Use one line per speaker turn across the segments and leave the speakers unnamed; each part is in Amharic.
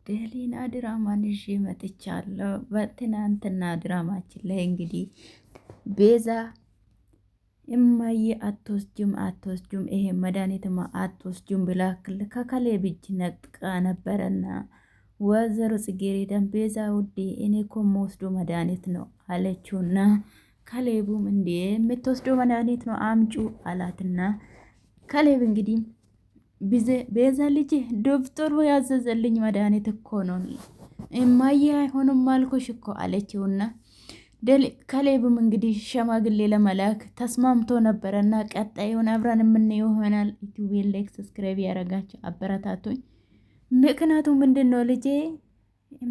ደሊና ድራማን ይዤ መጥቻለሁ። በትናንትና ድራማችን ላይ እንግዲህ ቤዛ እማዬ አትወስጁም ይሄ መድኃኒትማ አትወስጁም ብላ ከካሌብ እጅ ነጥቃ ነበረና ወይዘሮ ጽጌረዳን ቤዛ ውዴ እኔ እኮ የምወስዶ መድኃኒት ነው አለችውና ካሌቡም እንዴ የምትወስዶ መድኃኒት ነው አምጩ አላትና ካሌብ እንግዲህ ቤዛ ልጅ ዶክተሩ ያዘዘልኝ መድኃኒት እኮ ነው እማዬ አይሆንም አልኩሽ እኮ አለችውና ካሌብም እንግዲህ ሸማግሌ ለመላክ ተስማምቶ ነበረና ቀጣዩን አብረን የምናየው ይሆናል። ዩቲዩብን ላይክ ሰብስክራይብ ያደረጋችሁ አበረታቱኝ። ምክንያቱም ምንድነው ልጄ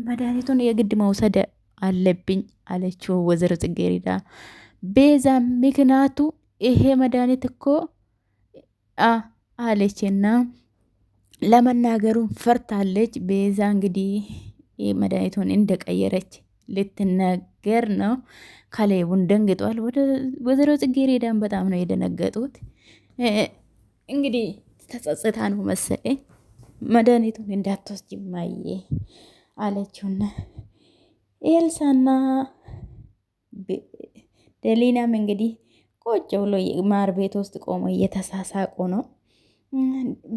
መድኃኒቱን የግድ መውሰድ አለብኝ አለችው ወይዘሮ ጽጌረዳ። ቤዛ ምክንያቱ ይሄ መድኃኒት እኮ አለችና ለመናገሩ ፈርታለች። ቤዛ እንግዲህ መድኃኒቱን እንደቀየረች ልትነገር ነው። ካሌቡን ደንግጧል። ወይዘሮ ጽጌረዳን በጣም ነው የደነገጡት። እንግዲህ ተጸጽታ ነው መሰለኝ መድኃኒቱን እንዳትወስጂ እማዬ አለችውና ኤልሳና ደሊናም እንግዲህ ቁጭ ብሎ ማር ቤት ውስጥ ቆሞ እየተሳሳቁ ነው።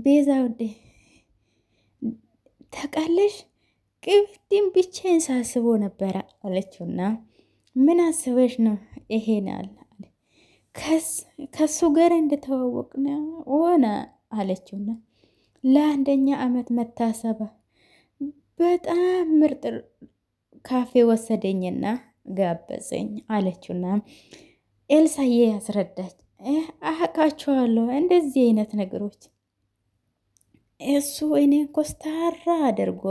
ቤዛ ውዴ ተቃለሽ ቅድም ብቻዬን ሳስቦ ነበረ አለችውና ምን አስበሽ ነው ይሄናል ከሱ ጋር እንደተዋወቅ ነው ሆነ አለችውና ለአንደኛ ዓመት መታሰባ በጣም ምርጥ ካፌ ወሰደኝና ጋበዘኝ አለችውና ኤልሳዬ ያስረዳች አውቃቸዋለሁ እንደዚህ አይነት ነገሮች እሱ እኔ ኮስታራ አድርጎ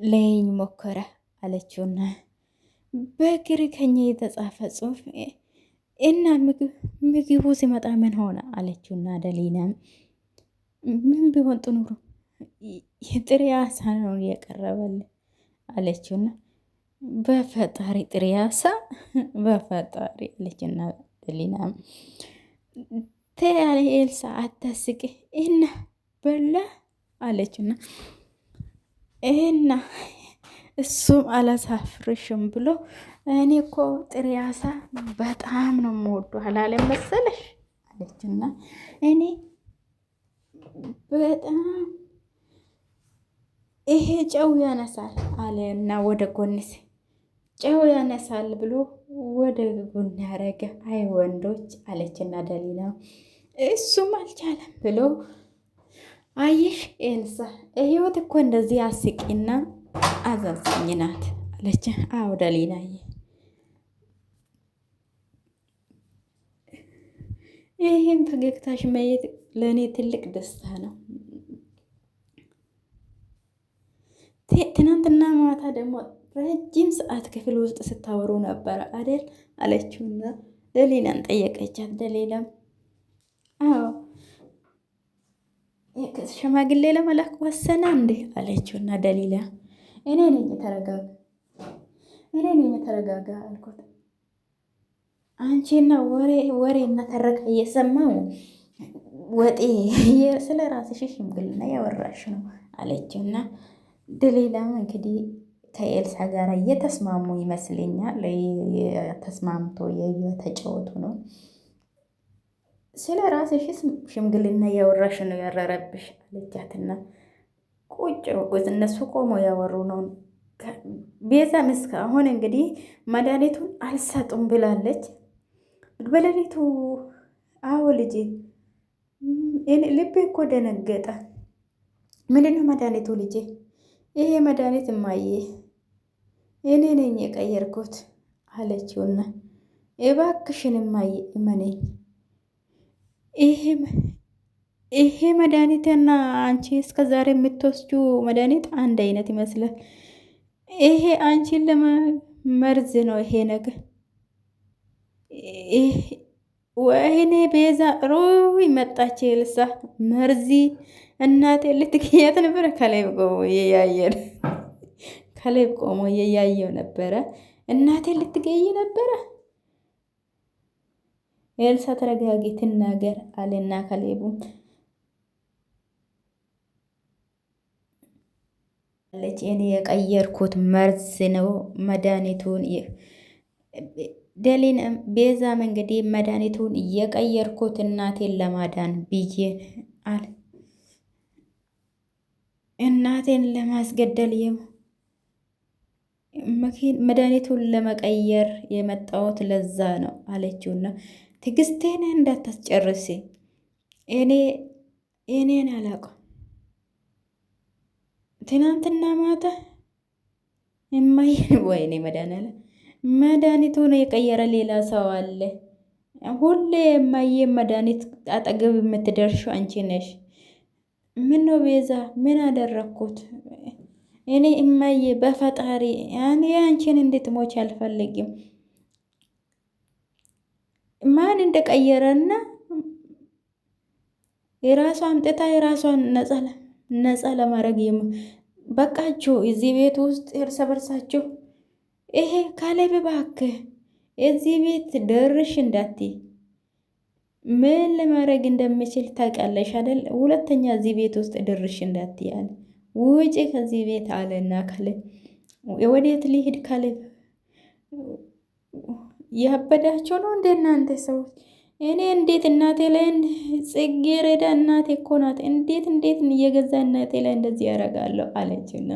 ለይኝ ሞከረ አለችውና በግሪከኛ የተጻፈ ጽሑፍ እና ምግቡ ሲመጣ ምን ሆነ አለችውና ደሊና ምን ቢሆን ጥኑሩ የጥሬ አሳ ነው የቀረበል አለችውና በፈጣሪ ጥሬ አሳ በፈጣሪ አለችና ደሊና ተያለ ኤልሳ አታስቂ እና በላ አለችና እና እሱም አላሳፍርሽም ብሎ እኔ እኮ ጥሬ አሳ በጣም ነው የምወደው አላለም መሰለሽ አለችና እኔ በጣም ይሄ ጨው ያነሳል አለና ወደ ጎንስ ጨው ያነሳል ብሎ ወደ ጎን ያረገ አይ ወንዶች አለችና ደሊና እሱም አልቻለም ብሎ አየሽ ኤልሳ ህይወት እኮ እንደዚህ አስቂና አዛዛኝ ናት አለች። አዎ ደሊናዬ ይሄን ፈገግታሽ ማየት ለእኔ ትልቅ ደስታ ነው። ትናንትና ማታ ደግሞ ረጅም ሰዓት ክፍል ውስጥ ስታወሩ ነበረ አደል አለችውና ደሊላን ጠየቀቻት። ደሊላም አዎ ሽማግሌ ለመላክ ወሰነ እንዴ አለችውና ደሊላ እኔ ነኝ ተረጋጋ አልኩት። አንቺና ወሬና ተረካ እየሰማው ወጤ ስለ ራስሽ ሽምግልና ያወራሽ ነው አለችውና ደሊላም እንግዲህ ከኤልሳ ጋር እየተስማሙ ይመስለኛል። ተስማምቶ የተጫወቱ ነው። ስለ ራስሽ ሽምግልና ያወራሽ ነው ያረረብሽ አለቻትና ቁጭ ወዝ እነሱ ቆሞ ያወሩ ነው። ቤዛም እስካሁን እንግዲህ መድኃኒቱን አልሰጡም ብላለች። በሌሊቱ አዎ ልጄ ልቤ እኮ ደነገጠ። ምንድነው መድኃኒቱ ልጄ? ይሄ መድኃኒት እማዬ እኔ ነኝ የቀየርኩት አለችውና እባክሽን እማዬ እመነኝ ይሄ መድኃኒትና አንቺ እስከ ዛሬ የምትወስጁ መድኃኒት አንድ አይነት ይመስላል። ይሄ አንቺን ለመርዝ ነው ይሄ ነገር። ወይኔ ቤዛ ሮይ መጣች ኤልሳ መርዚ እናቴ ልትገያት ነበረ። ከላይ ቆሞ እያየው ነበረ። እናቴ ልትገይ ነበረ። ኤልሳ ተረጋጊ ትናገር አለና ካሌቡም ለች እኔ የቀየርኩት መርዝ ነው መድኃኒቱን ደሊን ቤዛም እንግዲህ መድኃኒቱን የቀየርኩት እናቴን ለማዳን ብዬ አለ እናቴን ለማስገደል መድኃኒቱን ለመቀየር የመጣሁት ለዛ ነው አለችውና ትዕግስቴን እንዳታስጨርሲ እኔን አላውቅም ትናንትና ማታ የማይን ወይኔ መድኃኒቱን የቀየረ ሌላ ሰው አለ። ሁሌ የማየ መድኃኒት አጠገብ የምትደርሺው አንቺ ነሽ። ምን ነው ቤዛ? ምን አደረግኩት እኔ? እማዬ በፈጣሪ አንቺን እንድትሞች አልፈልግም። ማን እንደቀየረና የራሷ አምጥታ የራሷን ነፃ ለማድረግ በቃችሁ። እዚህ ቤት ውስጥ እርስ በርሳችሁ ይሄ ካሌብ እባክህ እዚህ ቤት ደርሽ እንዳትይ ምን ለማድረግ እንደምችል ታውቃለሽ አይደል? ሁለተኛ እዚህ ቤት ውስጥ ድርሽ እንዳትይ አለ። ውጪ ከዚህ ቤት አለና ካሌብ ወዴት ሊሄድ? ካሌብ ያበዳቸው ነው እንደ እናንተ ሰዎች። እኔ እንዴት እናቴ ላይ ጽጌረዳ እናቴ እኮ ናት። እንዴት እየገዛ እናቴ ላይ እንደዚህ ያደርጋለሁ አለችና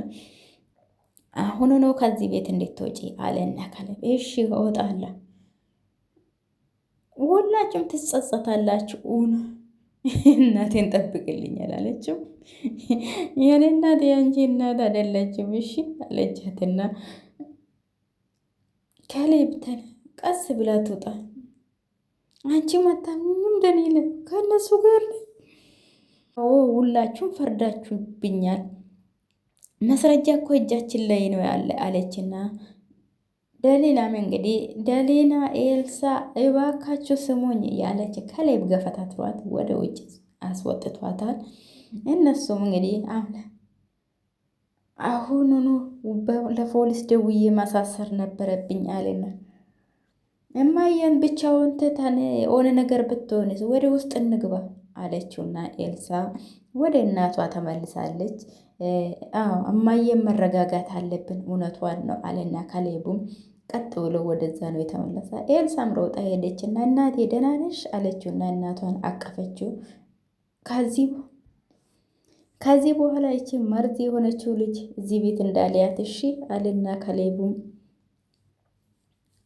አሁኑ ነው ከዚህ ቤት እንዴት ትወጪ አለና ካሌብ እሺ እወጣለሁ። ሁላችሁም ትጸጸታላችሁ። እናቴን ጠብቅልኛል አለችው። የኔ እናት የአንቺ እናት አይደለችም እሺ አለቻትና ካሌብ ቀስ ብላ ትውጣ። አንቺ መታምኝም ደኒለ ከእነሱ ጋር ሁላችሁም ፈርዳችሁብኛል። መስረጃ እኮ እጃችን ላይ ነው ያለ አለችና ደሊላም እንግዲህ ደሊና ኤልሳ እባካችሁ ስሙኝ ያለች ካሌብ ገፈታትሯት ወደ ውጭ አስወጥቷታል። እነሱም እንግዲህ አሁኑኑ ለፖሊስ ደውዬ ማሳሰር ነበረብኝ አለና እማየን ብቻውን ትተን የሆነ ነገር ብትሆንስ ወደ ውስጥ እንግባ አለችውና ኤልሳ ወደ እናቷ ተመልሳለች። እማየን መረጋጋት አለብን እውነቷን ነው አለና ካሌቡም ቀጥ ብሎ ወደዛ ነው የተመለሰ። ኤልሳም ሮጣ ሄደችና እናቴ ደህና ነሽ አለችውና እናቷን አቀፈችው። ከዚህ በኋላ ይቺ መርዝ የሆነችው ልጅ እዚህ ቤት እንዳልያት እሺ አለና ካሌቡም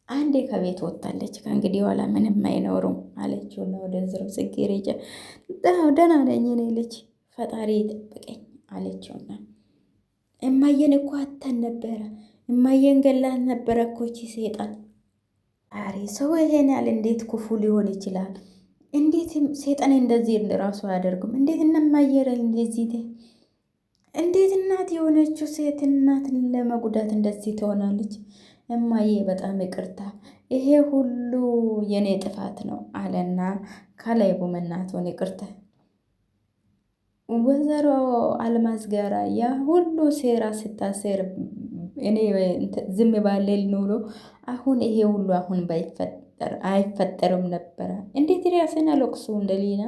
አንዴ ከቤት ወጣለች። ከእንግዲህ በኋላ ምንም አይኖሩም አለችውና ወደ ዝሮ ጽጌረዳ ደህና ነኝ እኔ ልጅ ፈጣሪ ይጠብቀኝ አለችውና እማየን እኮ አተን ነበረ እማየን ገላት ነበረ እኮ ይቺ ሴጣን። አሬ ሰው ይሄን ያህል እንዴት ክፉ ሊሆን ይችላል? እንዴት ሴጣን እንደዚህ ራሱ አያደርግም? እንዴት እነማየረ እንደዚህ እንዴት እናት የሆነችው ሴት እናትን ለመጉዳት እንደዚህ ትሆናለች? እማዬ በጣም ይቅርታ፣ ይሄ ሁሉ የኔ ጥፋት ነው አለና ካሌቡም እናቱን ይቅርታ ወይዘሮ አልማዝ ጋራ ያ ሁሉ ሴራ ስታሴር እኔ ዝም ባልል ኖሮ አሁን ይሄ ሁሉ አሁን አይፈጠርም ነበረ። እንዴት ራስን አለቅሱ እንደሊና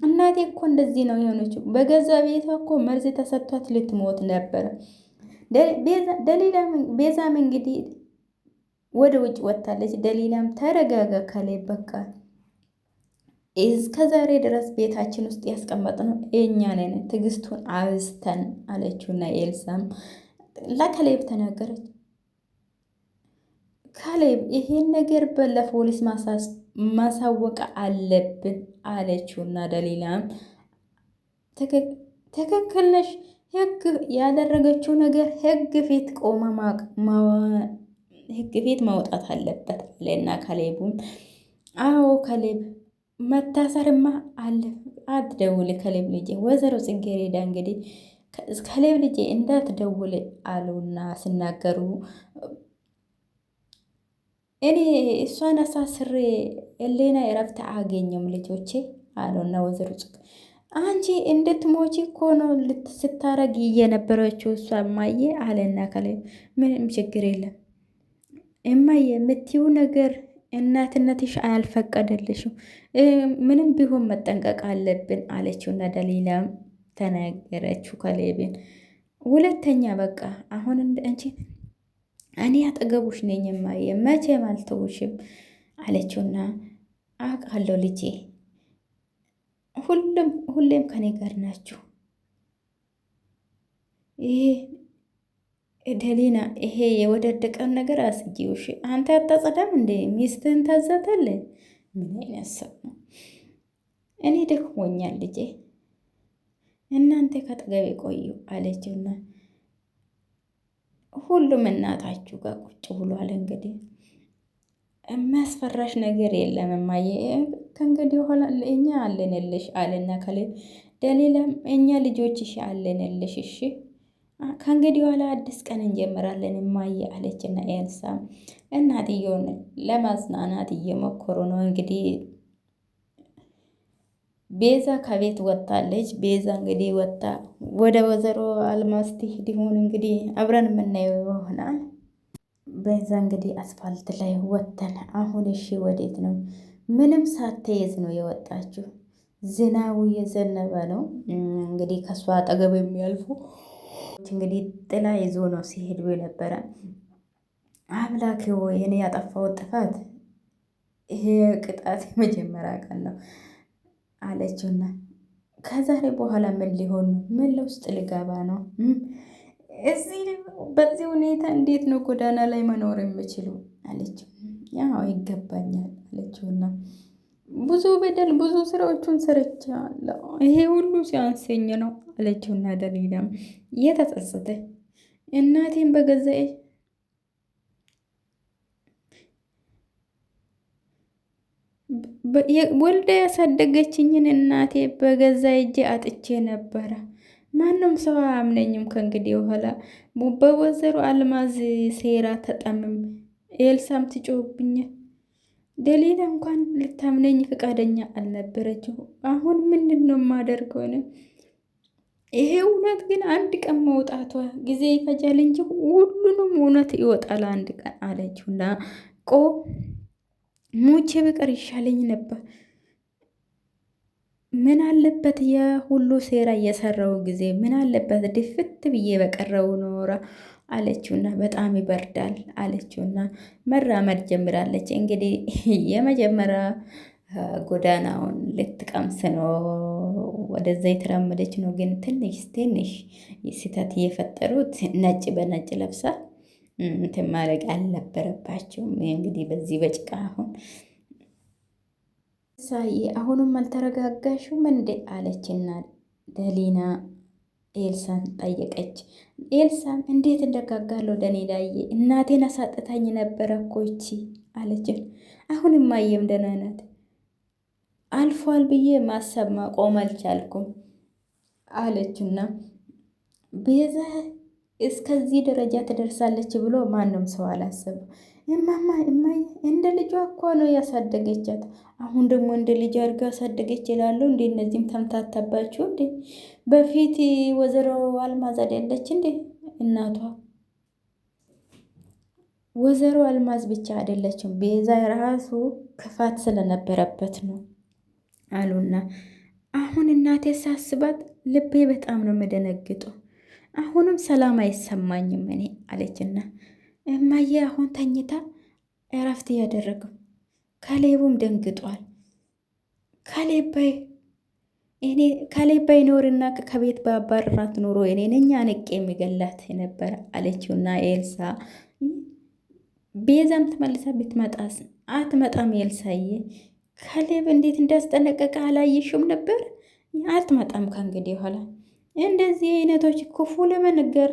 እናቴ እኮ እንደዚህ ነው የሆነችው። በገዛ ቤቷ እኮ መርዝ ተሰጥቷት ልትሞት ነበረ። ቤዛም እንግዲህ ወደ ውጭ ወጥታለች። ደሊላም ተረጋጋ ካሌብ በቃ እስከ ዛሬ ድረስ ቤታችን ውስጥ ያስቀመጥነው እኛ ነን፣ ትዕግስቱን አብዝተን አለችውና ኤልሳም ለካሌብ ተናገረች። ካሌብ ይሄን ነገር ለፖሊስ ማሳወቅ አለብን አለችውና ደሊላም ትክክል ነሽ፣ ህግ ያደረገችው ነገር ህግ ፊት ቆማ ህግ ፊት ማውጣት አለበት አለና ካሌቡም አዎ ካሌብ መታሰርማ አለ። አትደውል ካሌብ ልጄ። ወይዘሮ ጽጌረዳ እንግዲህ ካሌብ ልጄ እንዳትደውል አሉና ሲናገሩ እኔ እሷን አሳስሬ ኤሌና እረፍት አገኘም ልጆቼ አሉና ወይዘሮ አንቺ እንድትሞቺ እኮ ነው ስታረግ እየነበረችው እሷ እማዬ አለና ካሌብ ምንም ችግር የለም እማዬ የምትይው ነገር እናትነትሽ አያልፈቀደልሽም፣ ምንም ቢሆን መጠንቀቅ አለብን አለችውና ደሊላም ተናገረችው ካሌብን ሁለተኛ በቃ አሁን አንቺ እኔ አጠገቡሽ ነኝ እማዬ መቼም አልተውሽም አለችውና አውቃለሁ ልጄ ሁሌም ከኔ ጋር ናችሁ። ይሄ ደሊና ይሄ የወደደቀን ነገር አስጊውሽ አንተ አታጸዳም እንዴ? ሚስትህን ታዛታለህ? ምን አይነት ሰው ነው? እኔ ደክሞኛል ልጄ እናንተ ከአጠገቤ ቆዩ አለችውና ሁሉም እናታችሁ ጋር ቁጭ ብሏል። እንግዲህ የሚያስፈራሽ ነገር የለም እማዬ ከእንግዲህ በኋላ እኛ አለንልሽ አለና ከሌ ደሊላም እኛ ልጆችሽ አለንልሽ እሺ ከእንግዲህ በኋላ አዲስ ቀን እንጀምራለን እማዬ አለችና ኤልሳ እናትየውን ለማጽናናት እየሞከሩ ነው። እንግዲህ ቤዛ ከቤት ወጥታለች። ቤዛ እንግዲህ ወጥታ ወደ ወይዘሮ አልማዝ ትሄድ ይሆን እንግዲህ አብረን የምናየው ይሆናል። ቤዛ እንግዲህ አስፋልት ላይ ወጥተን አሁን እሺ ወዴት ነው? ምንም ሳትይዝ ነው የወጣችው። ዝናቡ እየዘነበ ነው እንግዲህ ከእሷ አጠገብ የሚያልፉ እንግዲህ ጥላ ይዞ ነው ሲሄዱ የነበረ። አምላኬ ሆይ እኔ ያጠፋሁት ጥፋት ይሄ ቅጣት የመጀመሪያ ቀን ነው አለችውና ከዛሬ በኋላ ምን ሊሆን ነው? ምን ለውስጥ ልገባ ነው? እዚህ በዚህ ሁኔታ እንዴት ነው ጎዳና ላይ መኖር የምችለው? አለችው። ያው ይገባኛል አለችውና ብዙ በደል ብዙ ስራዎቹን ሰርቻለሁ ይሄ ሁሉ ሲያንሰኝ ነው አለችውና ደሊላም እየተጸጸተ እናቴን በገዛ ወልዳ ያሳደገችኝን እናቴ በገዛ እጄ አጥቼ ነበረ። ማንም ሰው አያምነኝም ከእንግዲህ በኋላ በወይዘሮ አልማዝ ሴራ ተጠምም ኤልሳም ትጮህብኛል። ደሊላ እንኳን ልታምነኝ ፈቃደኛ አልነበረችው። አሁን ምንድን ነው የማደርገው? ይሄ እውነት ግን አንድ ቀን መውጣቷ ጊዜ ይፈጃል እንጂ ሁሉንም እውነት ይወጣል አንድ ቀን አለችውና ሙቼ ብቀር ይሻለኝ ነበር። ምን አለበት የሁሉ ሴራ እየሰራው ጊዜ ምን አለበት ድፍት ብዬ በቀረው ኖራ አለችውና በጣም ይበርዳል አለችውና መራመድ ጀምራለች። እንግዲህ የመጀመሪያ ጎዳናውን ልትቀምስ ነው ወደዛ የተራመደች ነው። ግን ትንሽ ስህተት እየፈጠሩት ነጭ በነጭ ለብሳ እንትን ማድረግ አልነበረባቸውም። እንግዲህ በዚህ በጭቃ አሁን ሳዬ አሁንም አልተረጋጋሽም እንዴ አለችና ደሊና ኤልሳን ጠየቀች። ኤልሳም እንዴት እንደጋጋለሁ ደሊላዬ እናቴን አሳጥታኝ ነበረ እኮ ይቺ አለችን። አሁን ማየም ደህና ናት አልፏል ብዬ ማሰብ ማቆም አልቻልኩም አለችና ቤዛ እስከዚህ ደረጃ ትደርሳለች ብሎ ማንም ሰው አላሰበም። እማዬ እንደ ልጇ እኮ ነው ያሳደገቻት። አሁን ደግሞ እንደ ልጅ አድርጋ አሳደገች ይላሉ እንዴ? እነዚህም ተምታታባችሁ እንዴ? በፊት ወይዘሮ አልማዝ አይደለች እንዴ እናቷ? ወይዘሮ አልማዝ ብቻ አይደለችም፣ ቤዛ የራሱ ክፋት ስለነበረበት ነው አሉና አሁን እናቴ ሳስባት ልቤ በጣም ነው የምደነግጠው። አሁንም ሰላም አይሰማኝም እኔ አለችና እማዬ አሁን ተኝታ እረፍት እያደረገው ካሌቡም ደንግጧል። ካሌብ ባይኖርና ከቤት ባባረራት ኑሮ እኔ ነኝ አንቄ የሚገላት የነበረ አለችውና ኤልሳ ቤዛም ተመልሳ ብትመጣስ? አትመጣም ኤልሳዬ ካሌብ እንዴት እንዳስጠነቀቀ አላየሽም ነበር? አትመጣም ከእንግዲህ ኋላ እንደዚህ አይነቶች ክፉ ለመንገር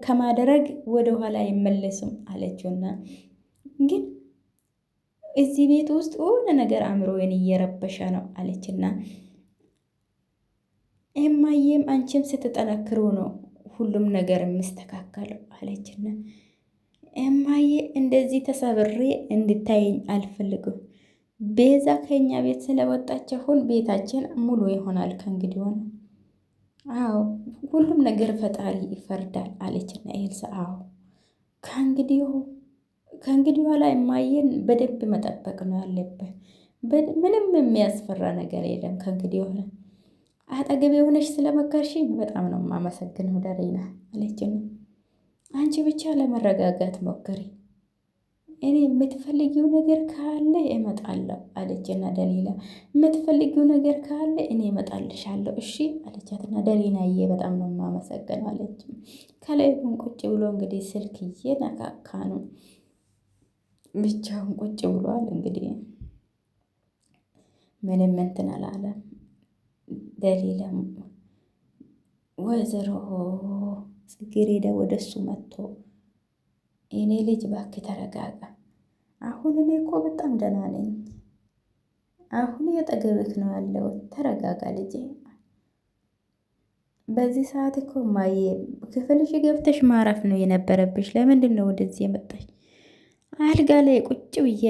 ከማድረግ ወደ ኋላ አይመለሱም አለችውና ግን እዚህ ቤት ውስጥ የሆነ ነገር አእምሮዬን እየረበሸ ነው አለችና እማዬም አንቺም ስትጠነክሩ ነው ሁሉም ነገር የምስተካከለው አለችና እማዬ እንደዚህ ተሰብሬ እንድታየኝ አልፈልግም። ቤዛ ከኛ ቤት ስለወጣች አሁን ቤታችን ሙሉ ይሆናል ከእንግዲህ ሆነ። አዎ ሁሉም ነገር ፈጣሪ ይፈርዳል አለችና ኤልሳ አዎ ከእንግዲህ ኋላ እማዬን በደንብ መጠበቅ ነው ያለብህ። ምንም የሚያስፈራ ነገር የለም ከእንግዲህ ኋላ አጠገብ የሆነች ስለመከርሽኝ በጣም ነው የማመሰግነው ደሊና አለችና አንቺ ብቻ ለመረጋጋት ሞክሪ፣ እኔ የምትፈልጊው ነገር ካለ እመጣለሁ አለችና ደሊላ የምትፈልጊው ነገር ካለ እኔ እመጣልሻለሁ እሺ አለቻትና ደሊናዬ በጣም ነው የማመሰግነው አለች። ከላይ ቁጭ ብሎ እንግዲህ ስልክ እየነካካ ነው፣ ብቻውን ቁጭ ብሏል። እንግዲህ ምንም እንትን አላለም። ደሊላ ወይዘሮ ጽጌረዳ ወደ እሱ መጥቶ የኔ ልጅ እባክህ ተረጋጋ፣ አሁን እኔ እኮ በጣም ደህና ነኝ፣ አሁን የጠገብክ ነው ያለው፣ ተረጋጋ ልጄ። በዚህ ሰዓት እኮ ማየ ክፍልሽ ገብተሽ ማረፍ ነው የነበረብሽ፣ ለምንድን ነው ወደዚህ የመጣሽ? አልጋ ላይ ቁጭ ብዬ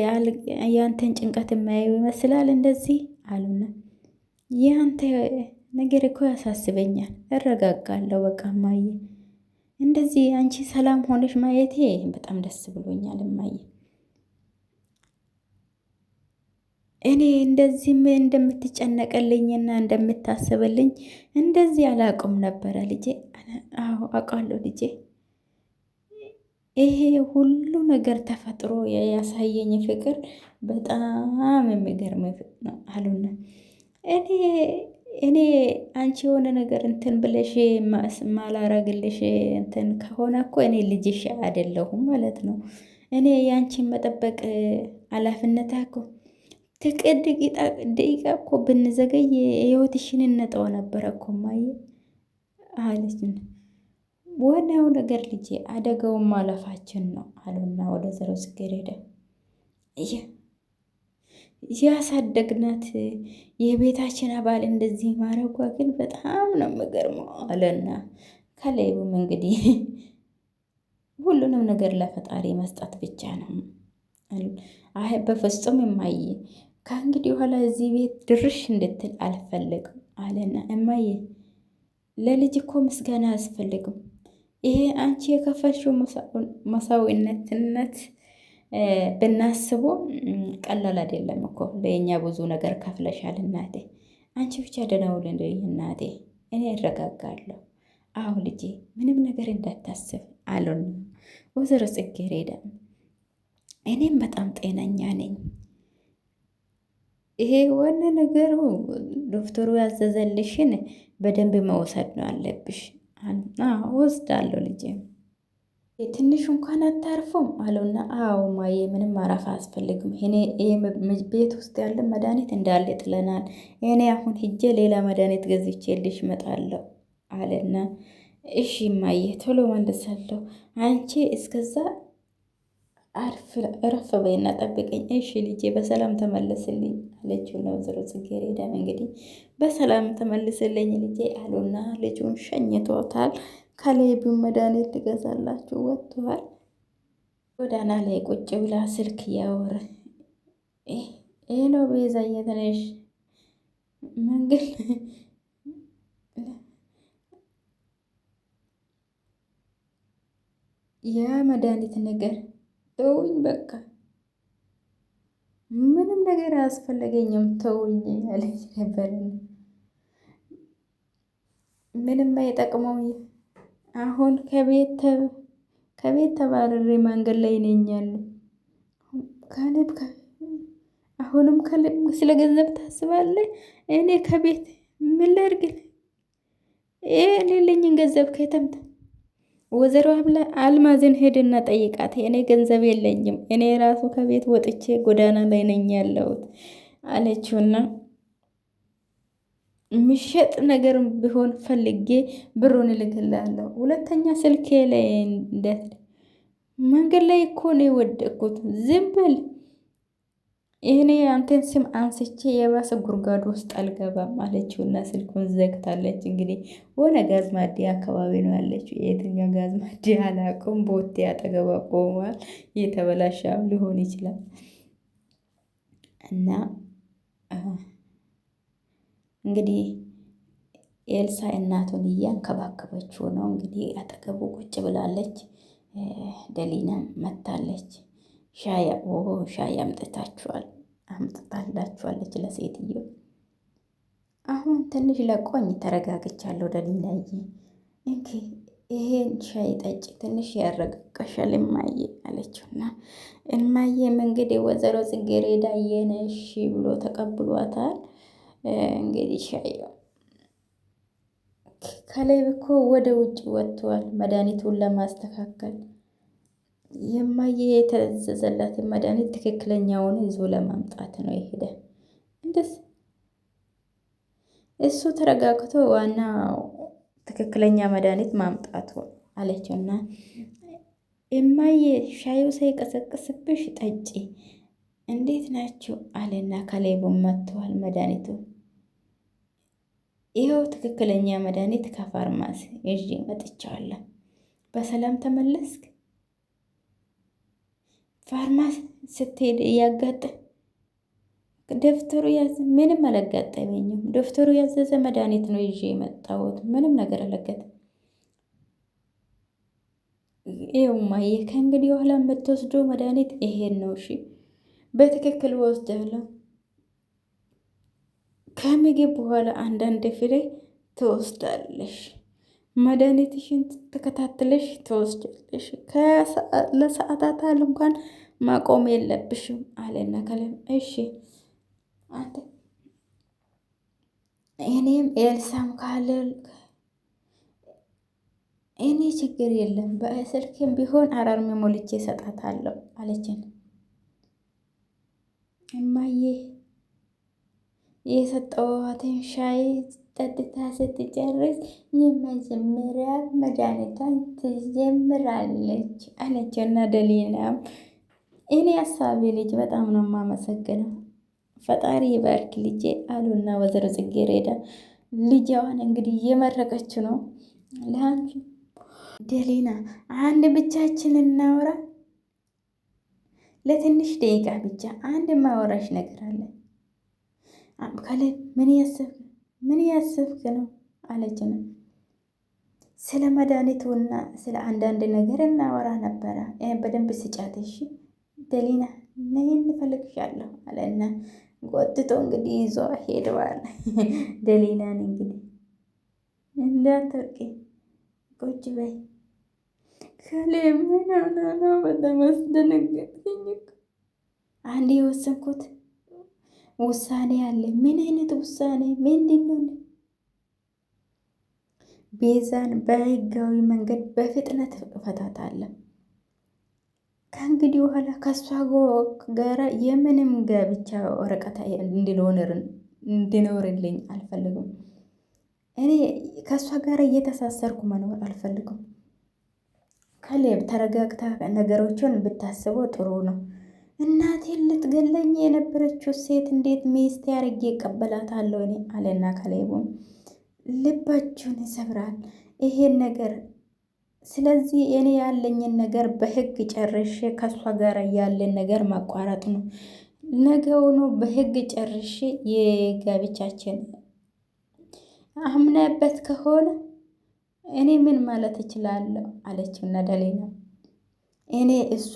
ያንተን ጭንቀት የማየው ይመስላል እንደዚህ አሉና ያንተ ነገር እኮ ያሳስበኛል፣ እረጋጋለሁ በቃ ማየ፣ እንደዚህ አንቺ ሰላም ሆነሽ ማየቴ በጣም ደስ ብሎኛል እማዬ። እኔ እንደዚህም እንደምትጨነቀልኝና እንደምታስብልኝ እንደዚህ አላውቅም ነበረ ልጄ። አዎ አውቃለሁ ልጄ። ይሄ ሁሉ ነገር ተፈጥሮ ያሳየኝ ፍቅር በጣም የሚገርም ነው አሉና እኔ አንቺ የሆነ ነገር እንትን ብለሽ ማላረግልሽ እንትን ከሆነ እኮ እኔ ልጅሽ አይደለሁም ማለት ነው። እኔ ያንቺን መጠበቅ ኃላፊነት እኮ ትቅድ ደቂቃ እኮ ብንዘገይ ህይወትሽን እንጠው ነበረ እኮ ማየ አለች። ዋናው ነገር ልጄ አደጋውን ማለፋችን ነው አሉና ወደ ዘሮ ጽጌረዳ ያሳደግናት የቤታችን አባል እንደዚህ ማድረጓ ግን በጣም ነው የሚገርመው አለና ከላይም እንግዲህ ሁሉንም ነገር ለፈጣሪ መስጠት ብቻ ነው አሉ። አይ በፍጹም እማዬ ከእንግዲህ በኋላ እዚህ ቤት ድርሽ እንድትል አልፈልግም አለና እማዬ ለልጅ እኮ ምስጋና አያስፈልግም። ይሄ አንቺ የከፈልሽው መስዋዕትነት ብናስቦ ቀላል አይደለም እኮ ለእኛ ብዙ ነገር ከፍለሻል እናቴ። አንቺ ብቻ ደህና ሁኚልኝ እናቴ፣ እኔ እረጋጋለሁ። አሁ ልጄ ምንም ነገር እንዳታስብ አሉን ወይዘሮ ጽጌረዳ። እኔም በጣም ጤነኛ ነኝ። ይሄ ዋና ነገሩ ዶክተሩ ያዘዘልሽን በደንብ መውሰድ ነው አለብሽ። ወስዳለሁ ልጄ። ትንሽ እንኳን አታርፉም አለውና አዎ ማየ ምንም ማረፍ አያስፈልግም። ቤት ውስጥ ያለ መድኃኒት እንዳለ ጥለናል። እኔ አሁን ሂጄ ሌላ መድኃኒት ገዝቼልሽ እመጣለሁ አለና እሺ ማየ ቶሎ መልሳለሁ፣ አንቺ እስከዛ እረፍ በይና ጠብቀኝ እሺ ልጄ በሰላም ተመለስልኝ አለችው ነው ወይዘሮ ጽጌረዳ። እንግዲህ በሰላም ተመልስልኝ ልጄ አሉና ልጁን ሸኝቶታል። ከሌቢው መድኃኒት ትገዛላችሁ ወጥቷል። ጎዳና ላይ ቁጭ ብላ ስልክ እያወረ ይህ ነው ቤዛ እየተነሽ መንገድ ያ መድኃኒት ነገር ተውኝ፣ በቃ ምንም ነገር አያስፈልገኝም ተውኝ ያለች ነበር። ምንም አይጠቅመው። አሁን ከቤት ተባረሬ መንገድ ላይ ነኝ ያለው ካሌብ። አሁንም ካሌብ ስለ ገንዘብ ታስባለህ? እኔ ከቤት ምን ላድርግ? የሌለኝን ገንዘብ ከተምታ ወይዘሮ አልማዝን ሄድና ጠይቃት፣ እኔ ገንዘብ የለኝም፣ እኔ ራሱ ከቤት ወጥቼ ጎዳና ላይ ነኝ ያለሁት አለችውና የሚሸጥ ነገር ቢሆን ፈልጌ ብሩን እልክላለሁ። ሁለተኛ ስልኬ ላይ እንደት መንገድ ላይ እኮ ነው የወደቅኩት፣ ዝም ብል ይህኔ አንተን ስም አንስቼ የባሰ ጉርጓድ ውስጥ አልገባም አለችውና ስልኩን ዘግታለች። እንግዲህ ሆነ ጋዝ ማዲያ አካባቢ ነው ያለችው። የትኛው ጋዝ ማዲያ አላውቅም። ቦቴ አጠገባ ቆሟል። የተበላሻም ሊሆን ይችላል እና እንግዲህ ኤልሳ እናቱን እያንከባከበችው ነው። እንግዲህ አጠገቡ ቁጭ ብላለች። ደሊና መታለች። ሻይ አምጥታላችኋለች ለሴትዮ። አሁን ትንሽ ለቆኝ ተረጋግቻለሁ። ደሊናዬ እንኪ ይሄን ሻይ ጠጭ፣ ትንሽ ያረጋጋሻል እማዬ አለችውና እማዬም እንግዲህ ወይዘሮ ጽጌረዳ የነሽ ብሎ ተቀብሏታል። እንግዲህ ሻይ ከላይ እኮ ወደ ውጭ ወጥቷል መድኃኒቱን ለማስተካከል የማየ የተዘዘላትን መድኃኒት ትክክለኛውን ይዞ ለማምጣት ነው የሄደ። እንደስ እሱ ተረጋግቶ ዋናው ትክክለኛ መድኃኒት ማምጣቱ አለችውና እማዬ ሻዩ ሳይቀሰቅስብሽ ጠጪ፣ እንዴት ናችሁ አለና ከሌቡም መጥተዋል መድኃኒቱ። ይኸው ትክክለኛ መድኃኒት ከፋርማሲ ይዤ መጥቻለሁ። በሰላም ተመለስክ? ፋርማሲ ስትሄድ እያጋጠ ዶክተሩ ያዘ? ምንም አላጋጠመኝም። ዶክተሩ ያዘዘ መድኃኒት ነው ይዤ የመጣሁት። ምንም ነገር አላጋጠመኝም። ይኸውማዬ ከእንግዲህ በኋላ የምትወስደው መድኃኒት ይሄን ነው። እሺ በትክክል ወስዳለሁ። ከምግብ በኋላ አንዳንድ ፍሬ ትወስዳለሽ። መድኃኒትሽን ተከታትለሽ ትወስጃለሽ። ለሰዓታት ያህል እንኳን ማቆም የለብሽም አለና ከለም እሺ አንተ እኔም ኤልሳም ካለ እኔ ችግር የለም በስልክም ቢሆን አራርሜ ሞልቼ እሰጣታለሁ አለችን። እማዬ የሰጠኋትን ሻይ ጠጥታ ስትጨርስ የመጀመሪያ መድኃኒቷን ትጀምራለች አለችና ደሊናም እኔ ሀሳቤ ልጅ በጣም ነው የማመሰግነው፣ ፈጣሪ ይባርክ ልጄ አሉና ወይዘሮ ጽጌረዳ ልጃዋን እንግዲህ እየመረቀች ነው። ለአንቺ ደሊና አንድ ብቻችን እናወራ፣ ለትንሽ ደቂቃ ብቻ አንድ ማወራሽ ነገር አለ። ካለ ምን ያሰብክ ነው አለችን። ስለ መድኃኒቱና ስለ አንዳንድ ነገር እናወራ ነበረ። በደንብ ስጫት እሺ ደሊና ነይ እንፈልግሻለሁ አለና ጎትቶ እንግዲህ ይዞ ሄደዋል። ደሊናን እንግዲህ እንዳትወርቂ ቁጭ በይ ከሌ ምን ሆነ ነው? በጣም አስደነገጥከኝ። አንድ የወሰንኩት ውሳኔ አለ። ምን አይነት ውሳኔ? ምንድን ነው? ቤዛን በህጋዊ መንገድ በፍጥነት እፈታታለሁ። ከእንግዲህ በኋላ ከእሷ ጋራ የምንም ጋብቻ ወረቀት እንዲኖርልኝ አልፈልግም። እኔ ከእሷ ጋር እየተሳሰርኩ መኖር አልፈልግም። ከሌብ ተረጋግታ ነገሮችን ብታስበው ጥሩ ነው። እናቴን ልትገለኝ የነበረችው ሴት እንዴት ሚስቴ አድርጌ እቀበላታለሁ እኔ አለና ከሌቡም ልባችሁን ይሰብራል ይሄን ነገር። ስለዚህ እኔ ያለኝን ነገር በህግ ጨርሼ ከእሷ ጋር ያለን ነገር ማቋረጥ ነው። ነገውኑ በህግ ጨርሼ የጋብቻችን አምናበት ከሆነ እኔ ምን ማለት እችላለሁ አለችውና ደሊና እኔ እሷ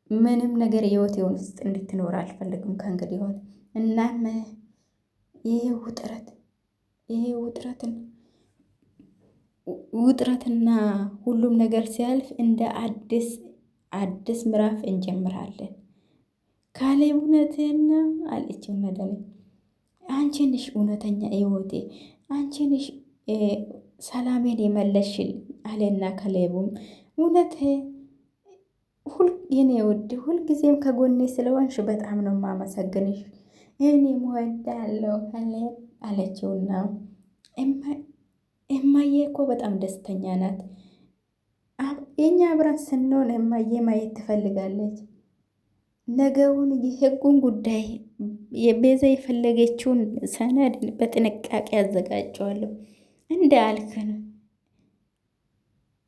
ምንም ነገር ህይወቴ ውስጥ እንድትኖር አልፈልግም ከእንግዲህ ሆነ። እናም ይሄ ውጥረትና ሁሉም ነገር ሲያልፍ እንደ አዲስ ምዕራፍ እንጀምራለን። ካሌ እውነትና አለችው ነደለ አንቺ ነሽ እውነተኛ ህይወቴ፣ አንቺ ነሽ ሰላሜን የመለሽል አለና ከሌቡም እውነት የኔ ውድ ሁልጊዜም ከጎኔ ስለሆንሽ በጣም ነው የማመሰግንሽ። እኔም እወዳለሁ አለችውና እማዬ እኮ በጣም ደስተኛ ናት። የኛ አብረን ስንሆን እማዬ ማየት ትፈልጋለች። ነገውን የህጉን ጉዳይ የቤዛ የፈለገችውን ሰነድ በጥንቃቄ አዘጋጀዋለሁ። እንደ አልክን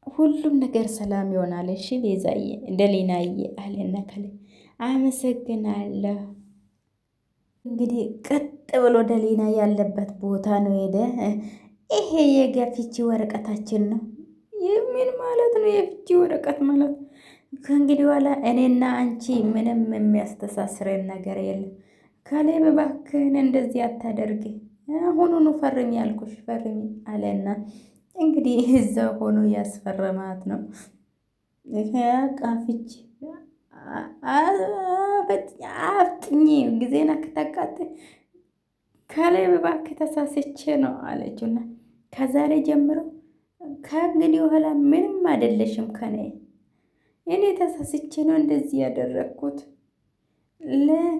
ሁሉም ነገር ሰላም ይሆናል። እሺ ቤዛዬ ደሊናዬ አለና ከለ አመሰግናለሁ። እንግዲህ ቀጥ ብሎ ደሊና ያለበት ቦታ ነው ሄደ። ይሄ የፍቺ ወረቀታችን ነው። ምን ማለት ነው የፍቺ ወረቀት ማለት? ከእንግዲህ በኋላ እኔና አንቺ ምንም የሚያስተሳስረን ነገር የለም። ካሌብ እባክህን እንደዚህ አታደርግ። አሁኑኑ ፈርሚ ያልኩሽ ፈርሚ አለና እንግዲህ እዛ ሆኖ ያስፈረማት ነው። ቃፍች አፍጥኝ ጊዜና ከተቃጥ ከላይ እባክህ ተሳስቼ ነው አለችውና ከዛሬ ጀምሮ ከእንግዲህ በኋላ ምንም አይደለሽም ከኔ እኔ ተሳስቼ ነው እንደዚህ ያደረግኩት።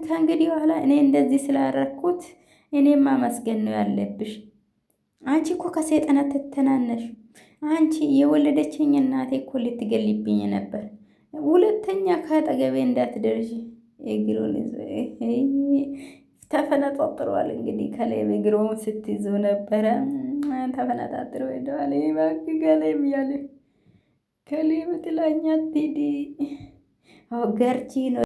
ከእንግዲህ በኋላ እኔ እንደዚህ ስላደረግኩት እኔም ማመስገን ነው ያለብሽ። አንቺ እኮ ከሰይጣናት ትተናነሽ። አንቺ የወለደችኝ እናቴ እኮ ልትገልብኝ ነበር። ሁለተኛ ከአጠገቤ እንዳትደርሺ። እግሩን ተፈነጣጥሯል። እንግዲህ ከላይ እግሩን ስትይዙ ነበረ ተፈነጣጥሮ ሄደዋል። እባክህ ከላይ ብያለሁ። ከላይ ብትላኛ አትሂድ። ገርጂ ነው